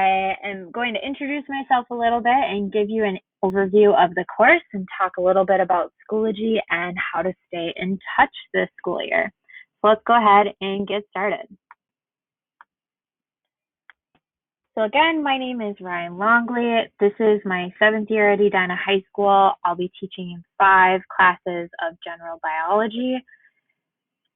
I am going to introduce myself a little bit and give you an overview of the course and talk a little bit about Schoology and how to stay in touch this school year. So let's go ahead and get started. So again, my name is Ryann Longley. This is my 7th year at Edina High School. I'll be teaching in 5 classes of general biology.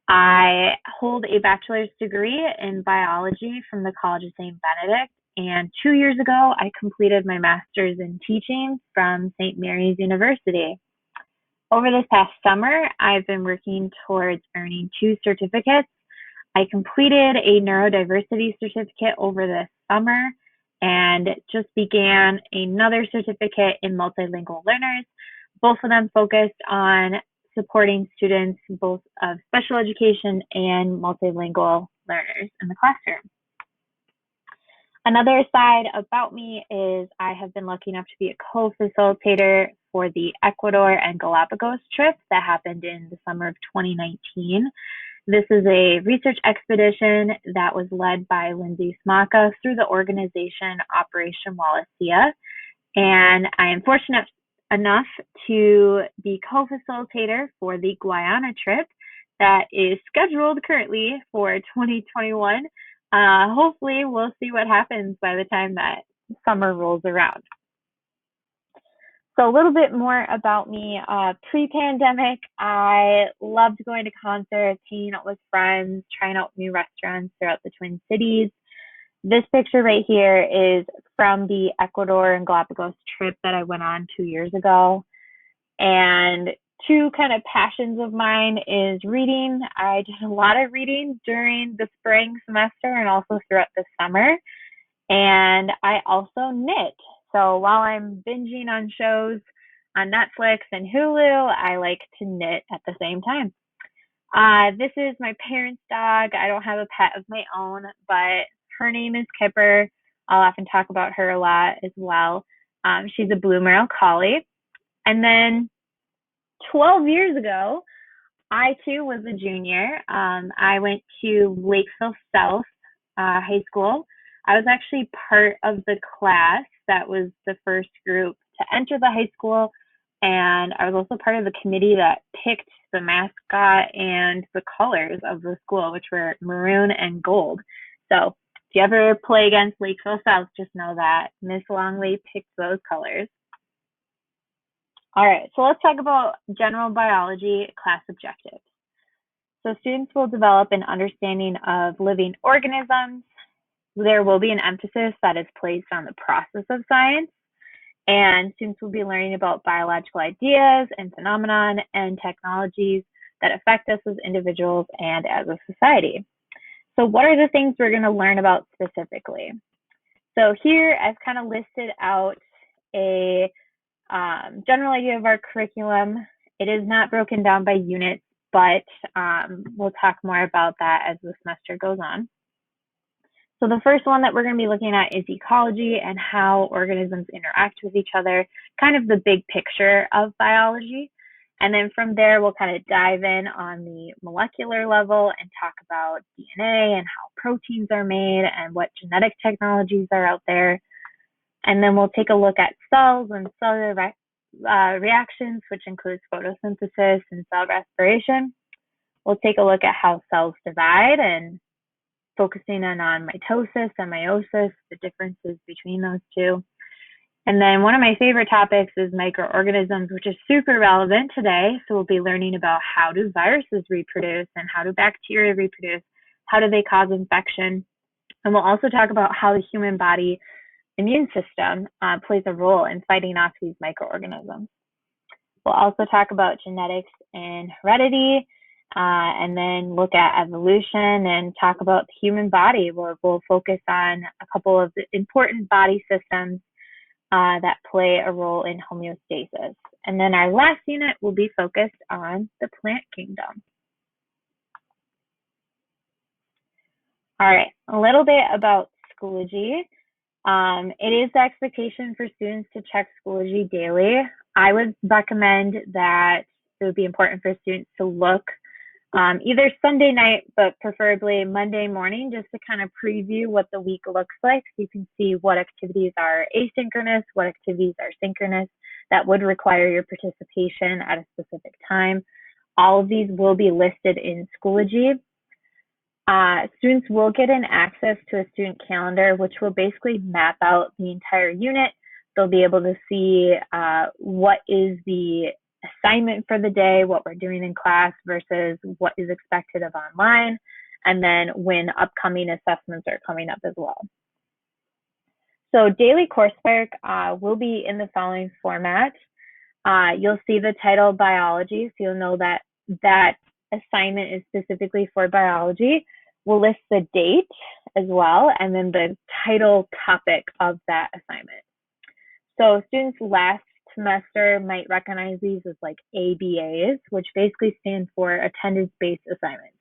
I hold a bachelor's degree in biology from the College of St. Benedict, and 2 years ago, I completed my master's in teaching from St. Mary's University. Over this past summer, I've been working towards earning 2 certificates. I completed a neurodiversity certificate over this summer and just began another certificate in multilingual learners. Both of them focused on supporting students both of special education and multilingual learners in the classroom. Another side about me is I have been lucky enough to be a co-facilitator for the Ecuador and Galapagos trip that happened in the summer of 2019. This is a research expedition that was led by Lindsay Smaka through the organization Operation Wallacea, and I am fortunate enough to be co-facilitator for the Guyana trip that is scheduled currently for 2021. Hopefully we'll see what happens by the time that summer rolls around. So a little bit more about me. Pre-pandemic, I loved going to concerts, hanging out with friends, trying out new restaurants throughout the Twin Cities. This picture right here is from the Ecuador and Galapagos trip that I went on 2 years ago. And 2 kind of passions of mine is reading. I did a lot of reading during the spring semester and also throughout the summer. And I also knit. So while I'm binging on shows on Netflix and Hulu, I like to knit at the same time. This is my parents' dog. I don't have a pet of my own, but her name is Kipper. I'll often talk about her a lot as well. She's a Blue Merle Collie. And then 12 years ago, I too was a junior. I went to Lakeville South High School. I was actually part of the class that was the first group to enter the high school, and I was also part of the committee that picked the mascot and the colors of the school, which were maroon and gold. So if you ever play against Lakeville South, just know that Miss Longley picked those colors. All right, so let's talk about general biology class objectives. So students will develop an understanding of living organisms. There will be an emphasis that is placed on the process of science, and students will be learning about biological ideas and phenomenon and technologies that affect us as individuals and as a society. So what are the things we're going to learn about specifically? So here I've kind of listed out a general idea of our curriculum. It is not broken down by units, but we'll talk more about that as the semester goes on. So the first one that we're going to be looking at is ecology and how organisms interact with each other, kind of the big picture of biology. And then from there, we'll kind of dive in on the molecular level and talk about DNA and how proteins are made and what genetic technologies are out there. And then we'll take a look at cells and cellular reactions, which includes photosynthesis and cell respiration. We'll take a look at how cells divide and focusing in on mitosis and meiosis, the differences between those two. And then one of my favorite topics is microorganisms, which is super relevant today. So we'll be learning about how do viruses reproduce and how do bacteria reproduce, how do they cause infection. And we'll also talk about how the human body immune system plays a role in fighting off these microorganisms. We'll also talk about genetics and heredity, and then look at evolution and talk about the human body, where we'll focus on a couple of the important body systems that play a role in homeostasis. And then our last unit will be focused on the plant kingdom. All right, a little bit about Schoology. It is the expectation for students to check Schoology daily. I would recommend that it would be important for students to look either Sunday night, but preferably Monday morning, just to kind of preview what the week looks like. So you can see what activities are asynchronous, what activities are synchronous that would require your participation at a specific time. All of these will be listed in Schoology. Students will get an access to a student calendar, which will basically map out the entire unit. They'll be able to see what is the assignment for the day, what we're doing in class versus what is expected of online, and then when upcoming assessments are coming up as well. So daily coursework will be in the following format. You'll see the title biology, so you'll know that that assignment is specifically for biology. We'll list the date as well, and then the title topic of that assignment. So students last semester might recognize these as like ABAs, which basically stand for attendance-based assignments.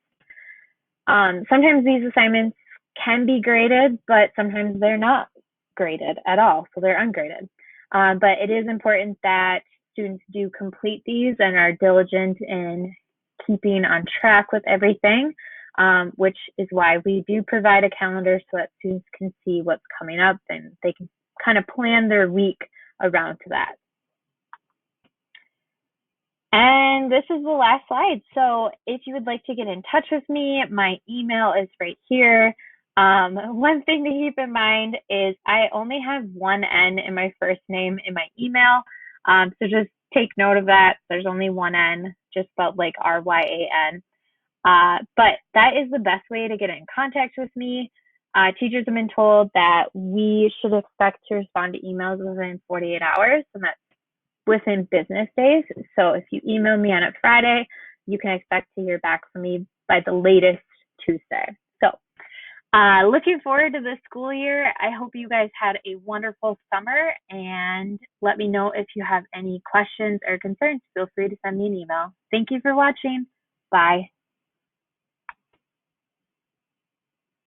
Sometimes these assignments can be graded, but sometimes they're not graded at all, so they're ungraded. But it is important that students do complete these and are diligent in keeping on track with everything, which is why we do provide a calendar so that students can see what's coming up and they can kind of plan their week around to that. And this is the last slide. So if you would like to get in touch with me, my email is right here. One thing to keep in mind is I only have one N in my first name in my email. So just take note of that. There's only one N, just spelled like Ryan. But that is the best way to get in contact with me. Teachers have been told that we should expect to respond to emails within 48 hours, and that's within business days. So if you email me on a Friday, you can expect to hear back from me by the latest Tuesday. So looking forward to this school year. I hope you guys had a wonderful summer, and let me know if you have any questions or concerns. Feel free to send me an email. Thank you for watching. Bye.